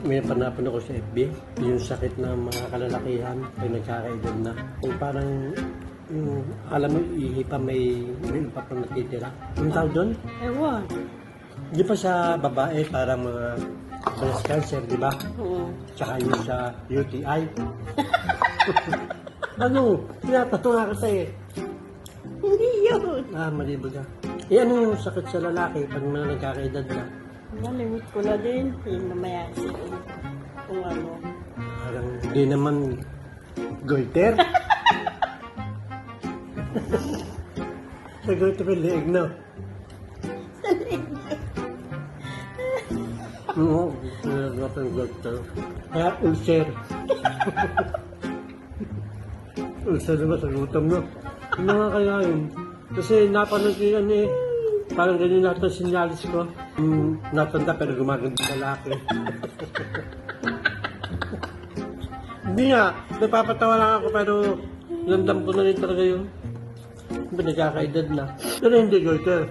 May panapon ako sa FB, yung sakit ng mga kalalakihan pag nagkakaedad na. Kung parang, alam mo, ihi pa may pa pang natitira. Yung tawag doon? Ewan. Di pa sa babae, parang mga breast cancer, di ba? Oo. Tsaka yung sa UTI. Ano? Pinapatuwa ka sa'yo. Hindi yun. Malibo ka. Ano yung sakit sa lalaki pag mga nagkakaedad na? Nalimit ko na din. Yung mamaya isipin ko kung ano. Parang hindi naman goiter. Sa goiter may leeg na. Oo, nagagawa ng goiter. Kaya ulcer. Ulcer naman sa gutom na. Ano nga kaya yun? Kasi napanood ko yan eh. Parang ganyan natin sinyalis ko. Natanda pero gumaganda sa lalaki. Hindi nga, napapatawa lang ako pero landam ko na rin talaga yun. Nagkakaedad na. Pero hindi goiter.